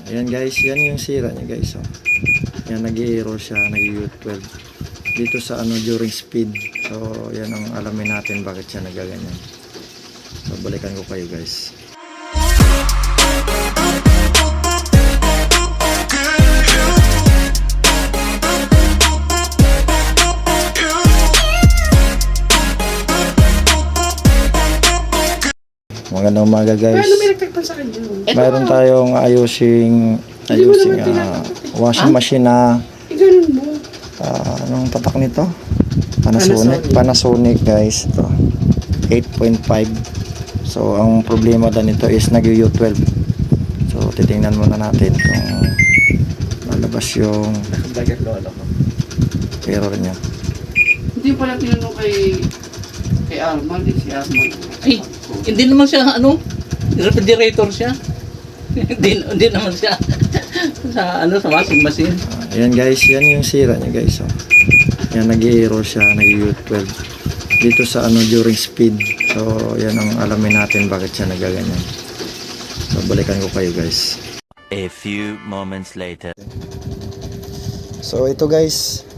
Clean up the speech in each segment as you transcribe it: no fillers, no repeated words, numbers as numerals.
Ayan guys, yan yung sira niya guys. Oh. Yan, nag-error siya, nag-U12 dito sa ano during speed. So yan ang alamin natin bakit siya nagaganyan. So balikan ko kayo guys. Magandang umaga guys. Mayroon tayong ayusing washing machine na anong tatak nito? Panasonic guys. Ito 8.5. So ang problema din nito is nag-U12. So titingnan muna natin kung lalabas yung error niya. Hindi pala tinanong kay Arman, si Arman. Ay, hindi naman siya refrigerator siya. hindi naman siya sa sa washing machine. Ayan guys, yan yung sira niya guys. Oh. Yan, nag-error siya, nag-U12 dito sa ano during speed. So yan ang alamin natin bakit siya nagaganyan. So balikan ko kayo guys. A few moments later. So ito guys,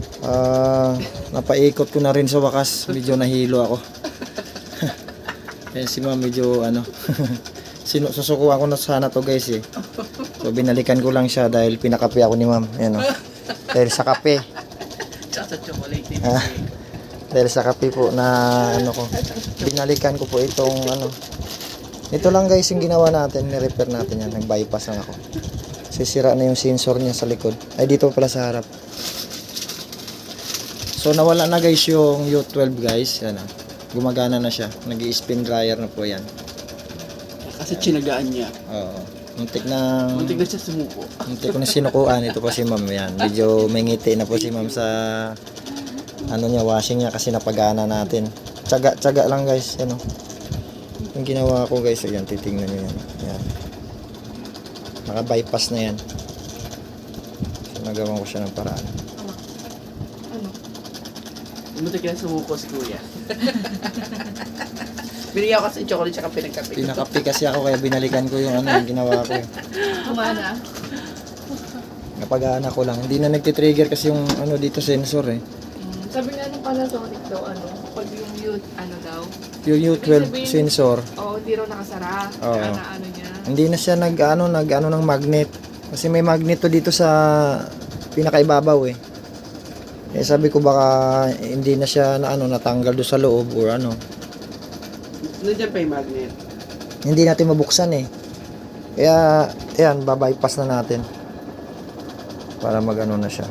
napaikot ko na rin sa wakas. Medyo nahilo ako. Ayan si ma'am, medyo susukuan ko na sana to guys eh. So binalikan ko lang siya dahil pinakape ako ni ma'am. Ayan, dahil sa kape. Sa chocolate. Dahil sa kape po na ko. Binalikan ko po itong Ito lang guys yung ginawa natin, ni-repair natin yan. Nag-bypass lang ako. Sisira na yung sensor niya sa likod. Ay dito pala sa harap. So nawala na guys yung U12 guys. Yan gumagana na siya. Nag-i-spin dryer na po yan. Kasi tsinagaan niya. Oo. Muntik na siya sumuko. muntik ko na sinukuan. Ito po si ma'am yan. Medyo may ngiti na po si ma'am sa niya, washing niya kasi napagana natin. Tsaga lang guys. Yan yung ginawa ko guys. Ayan, titingnan nyo yan. Yan. Naka-bypass na yan. So, nagawa ko siya ng paraan. Muntik na sumuko si Kuya. Binigyan ko kasi yung chocolate tsaka pinagkape. Pinakape kasi ako kaya binalikan ko yung yung ginawa ko. Kumana. Napagana ko lang. Hindi na nagtitrigger kasi yung dito sensor eh. Sabi nga nung Panasonic daw, pag yung Yung U12 sensor. hindi raw nakasara. Oo. Kaya na niya. Hindi na siya nag ng magnet. Kasi may magnet to dito sa pinakaibabaw eh. Eh sabi ko baka hindi na siya natanggal do sa loob or Nandiyan pa yung magnet. Hindi natin mabuksan eh. Kaya ayan, babypass na natin. Para na siya.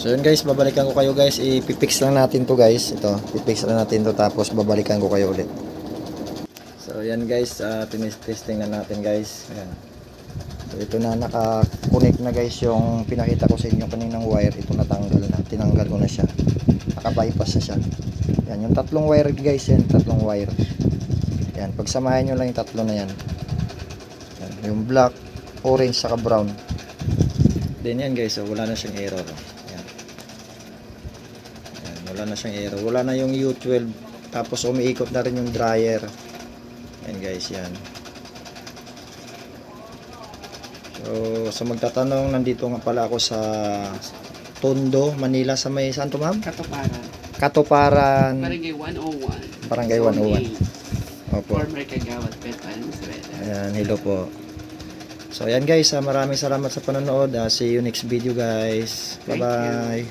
So yun guys, babalikan ko kayo guys. Ipipix lang natin to guys. Ito, pipix lang natin to tapos babalikan ko kayo ulit. So yan guys, testing na natin guys. Ayan. So ito na, naka-connect na guys yung pinakita ko sa inyo kaninang wire. Ito natanggal na, tinanggal ko na siya. Naka-bypass na siya. Yan, yung tatlong wire guys yan, tatlong wire. Yan, pagsamahin nyo lang yung tatlo na yan. Yan, yung black, orange, saka brown. Then yan guys, so wala na siyang error. Wala na siyang error, wala na yung U12, tapos umiikot na rin yung dryer. Yan guys, yan. So sa magtatanong, nandito nga pala ako sa Tondo, Manila, sa may saan to ma'am? Katuparan Barangay 101. Barangay 101. Opo. Former Kagawad Petan. Ayan, hello po. So ayan guys, maraming salamat sa panonood. See you next video guys. Bye bye.